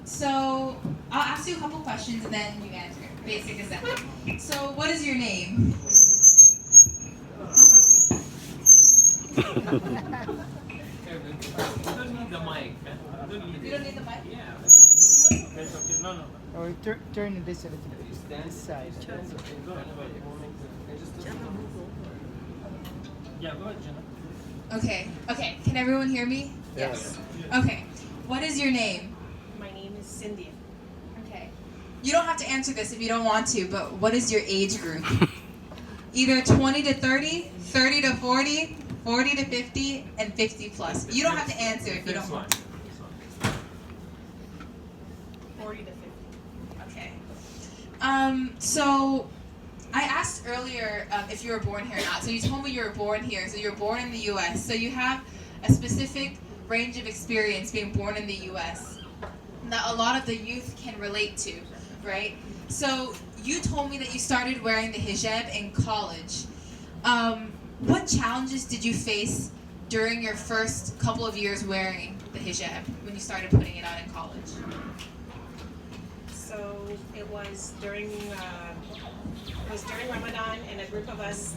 So I'll ask you a couple questions and then you answer. Basic as that. So what is your name? You don't need the mic? Or turn this a little bit. This side. Yeah, go ahead, Janna. Okay. Okay. Can everyone hear me? Yes. Okay. What is your name? My name is Cindy. Okay. You don't have to answer this if you don't want to, but what is your age group? Either 20 to 30, 30 to 40, 40 to 50, and 50 plus. You don't have to answer if you don't want to. 40 to 50. Okay. So I asked earlier if you were born here or not. So you told me you were born here. So you were born in the U.S. So you have a specific range of experience being born in the U.S. that a lot of the youth can relate to, right? So you told me that you started wearing the hijab in college. What challenges did you face during your first couple of years wearing the hijab when you started putting it on in college? So it was during Ramadan, and a group of us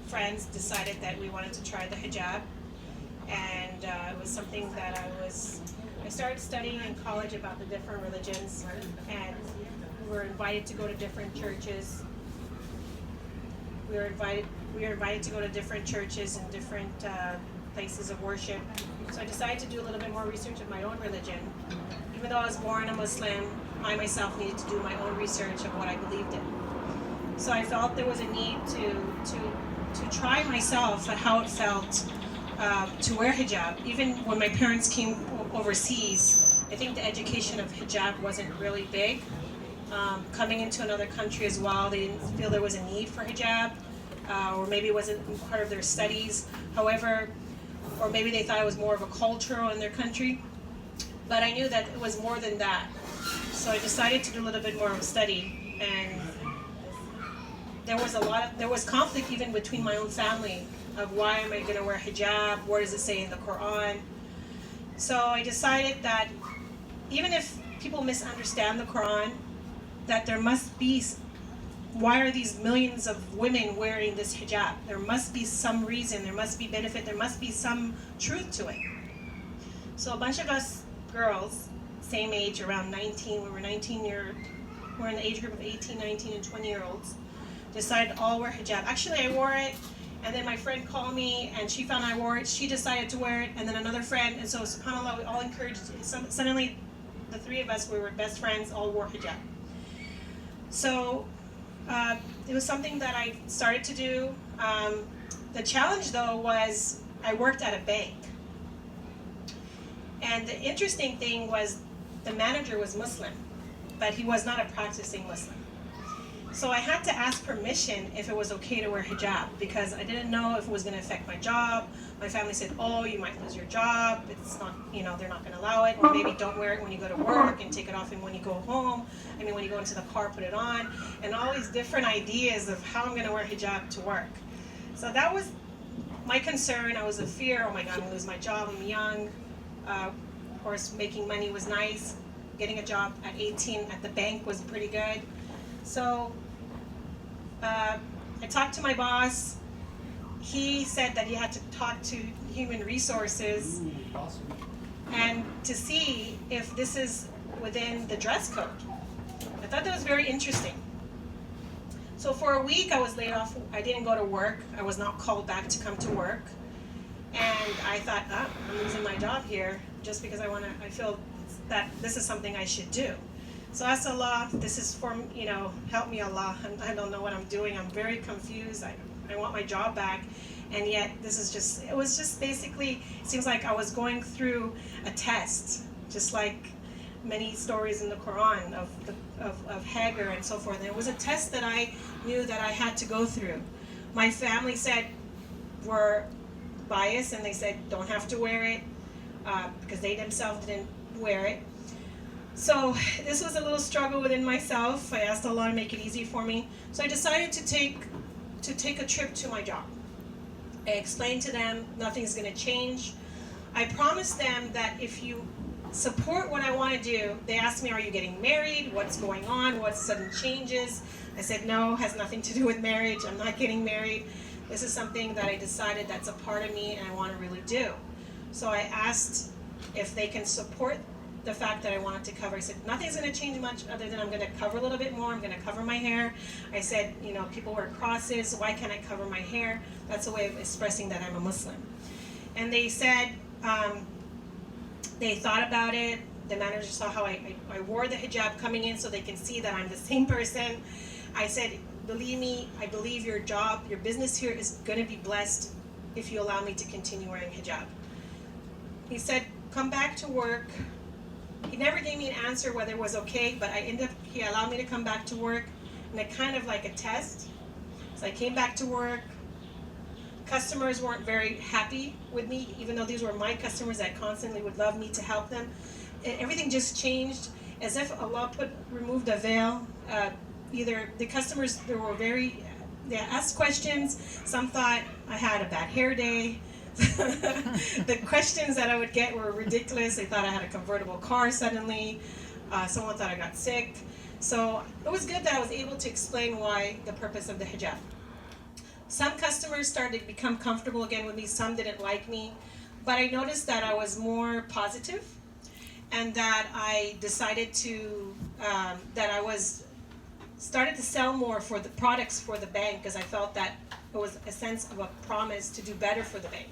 friends decided that we wanted to try the hijab, and it was something that I started studying in college about the different religions, and we were invited to go to different churches. We were invited to go to different churches and different places of worship. So I decided to do a little bit more research of my own religion. Even though I was born a Muslim, I myself needed to do my own research of what I believed in. So I felt there was a need to try myself at how it felt to wear hijab. Even when my parents came overseas, I think the education of hijab wasn't really big. Coming into another country as well, they didn't feel there was a need for hijab, or maybe it wasn't part of their studies. However, or maybe they thought it was more of a culture in their country. But I knew that it was more than that. So I decided to do a little bit more of study, and there was conflict even between my own family of why am I going to wear hijab, what does it say in the Quran. So I decided that even if people misunderstand the Quran, that there must be, why are these millions of women wearing this hijab? There must be some reason, there must be benefit, there must be some truth to it. So a bunch of us girls, same age, around 19, we're in the age group of 18, 19, and 20-year-olds, decided to all wear hijab. Actually, I wore it, and then my friend called me, and she found I wore it, she decided to wear it, and then another friend, and so subhanAllah, we all encouraged, suddenly the three of us, we were best friends, all wore hijab. So it was something that I started to do. The challenge, though, was I worked at a bank. And the interesting thing was the manager was Muslim, but he was not a practicing Muslim. So I had to ask permission if it was okay to wear hijab, because I didn't know if it was going to affect my job. My family said, oh, you might lose your job. It's not, they're not going to allow it. Or maybe don't wear it when you go to work and take it off when you go home. When you go into the car, put it on. And all these different ideas of how I'm going to wear hijab to work. So that was my concern. I was in fear, oh my God, I'm going to lose my job. I'm young. Of course, making money was nice. Getting a job at 18 at the bank was pretty good. So I talked to my boss. He said that he had to talk to human resources and to see if this is within the dress code. I thought that was very interesting. So for a week I was laid off. I didn't go to work. I was not called back to come to work. And I thought, I'm losing my job here just because I feel that this is something I should do. So I asked Allah, this is for, help me Allah. I don't know what I'm doing. I'm very confused. I want my job back. And yet it was just basically, it seems like I was going through a test, just like many stories in the Quran of Hagar and so forth. And it was a test that I knew that I had to go through. My family said, were biased, and they said don't have to wear it because they themselves didn't wear it. So this was a little struggle within myself. I asked Allah to make it easy for me. So I decided to take a trip to my job. I explained to them nothing's going to change. I promised them that if you support what I want to do. They asked me, are you getting married? What's going on? What sudden changes? I said, no, has nothing to do with marriage. I'm not getting married. This is something that I decided that's a part of me and I want to really do. So I asked if they can support the fact that I wanted to cover. I said, nothing's going to change much other than I'm going to cover a little bit more. I'm going to cover my hair. I said, you know, people wear crosses. Why can't I cover my hair? That's a way of expressing that I'm a Muslim. And they said, they thought about it. The manager saw how I wore the hijab coming in so they can see that I'm the same person. I said, believe me, I believe your job, your business here is going to be blessed if you allow me to continue wearing hijab. He said, come back to work. He never gave me an answer whether it was okay, but he allowed me to come back to work, and it kind of like a test. So I came back to work. Customers weren't very happy with me, even though these were my customers that constantly would love me to help them. Everything just changed, as if Allah removed a veil. Either the customers, they asked questions. Some thought I had a bad hair day. The questions that I would get were ridiculous. They thought I had a convertible car suddenly. Someone thought I got sick. So it was good that I was able to explain why the purpose of the hijab. Some customers started to become comfortable again with me. Some didn't like me. But I noticed that I was more positive, and that I decided to, started to sell more for the products for the bank, because I felt that it was a sense of a promise to do better for the bank.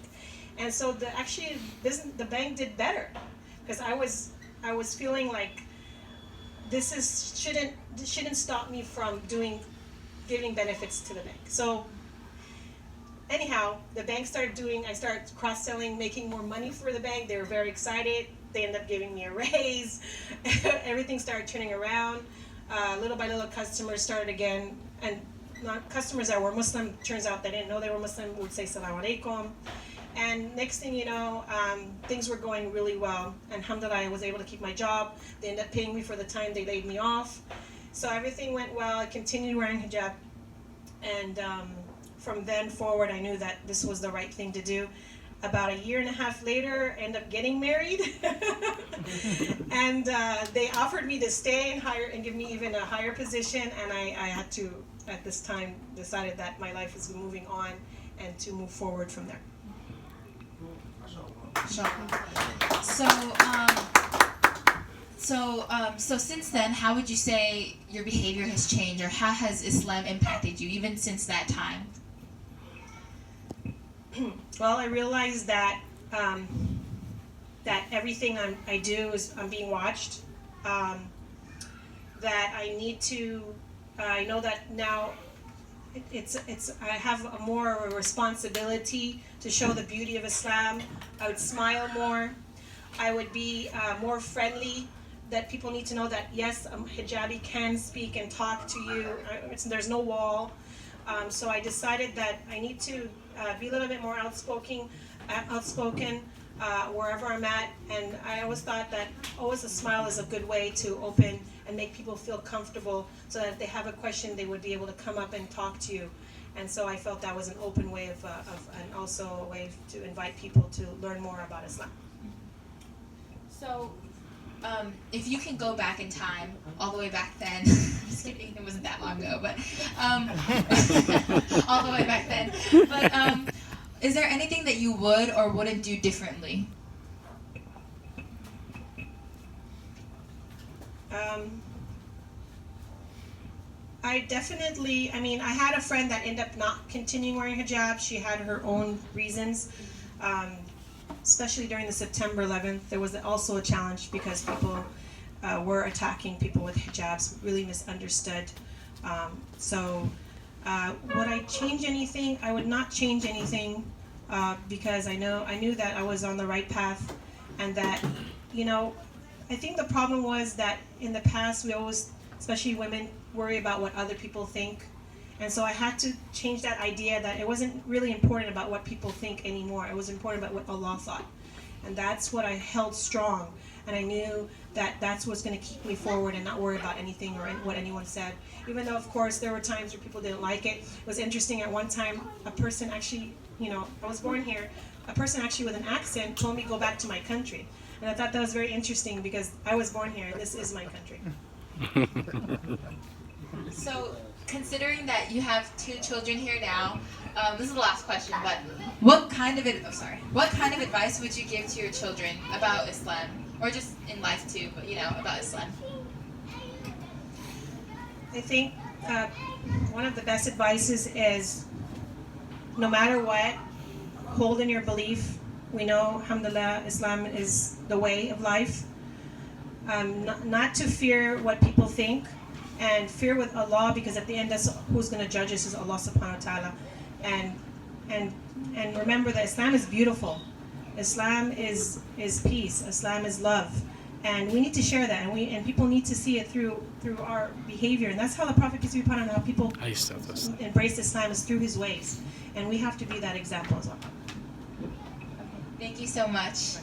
And so the bank did better, because I was feeling like this shouldn't stop me from giving benefits to the bank. So anyhow, the bank I started cross-selling, making more money for the bank. They were very excited. They ended up giving me a raise. Everything started turning around. Little by little, customers started again, and customers that were Muslim, turns out they didn't know they were Muslim, would say Salaam Alaikum. And next thing you know, things were going really well. And alhamdulillah, I was able to keep my job. They ended up paying me for the time they laid me off. So everything went well. I continued wearing hijab. And from then forward, I knew that this was the right thing to do. About a year and a half later, I ended up getting married. And they offered me to stay and give me even a higher position. And I had to, at this time, decided that my life is moving on and to move forward from there. So since then, how would you say your behavior has changed, or how has Islam impacted you even since that time? Well, I realized that that everything I do I'm being watched. That I need to. I know that now. I have a more of a responsibility to show the beauty of Islam. I would smile more. I would be more friendly. That people need to know that yes, a hijabi can speak and talk to you. There's no wall. So I decided that I need to be a little bit more outspoken wherever I'm at. And I always thought that always a smile is a good way to open and make people feel comfortable, so that if they have a question, they would be able to come up and talk to you. And so I felt that was an open way and also a way to invite people to learn more about Islam. So, if you can go back in time, all the way back then, I'm just kidding, it wasn't that long ago, but all the way back then. But is there anything that you would or wouldn't do differently? I had a friend that ended up not continuing wearing hijab. She had her own reasons, especially during the September 11th. There was also a challenge because people were attacking people with hijabs, really misunderstood. Would I change anything? I would not change anything because I knew that I was on the right path, and that, I think the problem was that in the past we always, especially women, worry about what other people think. And so I had to change that idea that it wasn't really important about what people think anymore. It was important about what Allah thought. And that's what I held strong. And I knew that that's what's going to keep me forward and not worry about anything or what anyone said. Even though, of course, there were times where people didn't like it. It was interesting. At one time, a person actually, I was born here, a person actually with an accent told me to go back to my country. And I thought that was very interesting because I was born here and this is my country. So, considering that you have 2 children here now, this is the last question, but what kind of advice would you give to your children about Islam, or just in life too, but about Islam? I think one of the best advices is no matter what, hold in your belief. We know, alhamdulillah, Islam is the way of life. Not to fear what people think, and fear with Allah, because at the end, that's who's going to judge us is Allah subhanahu wa ta'ala. And remember that Islam is beautiful. Islam is peace. Islam is love. And we need to share that, and people need to see it through our behavior. And that's how the Prophet, peace be upon him, how people embrace Islam is through his ways. And we have to be that example as well. Thank you so much.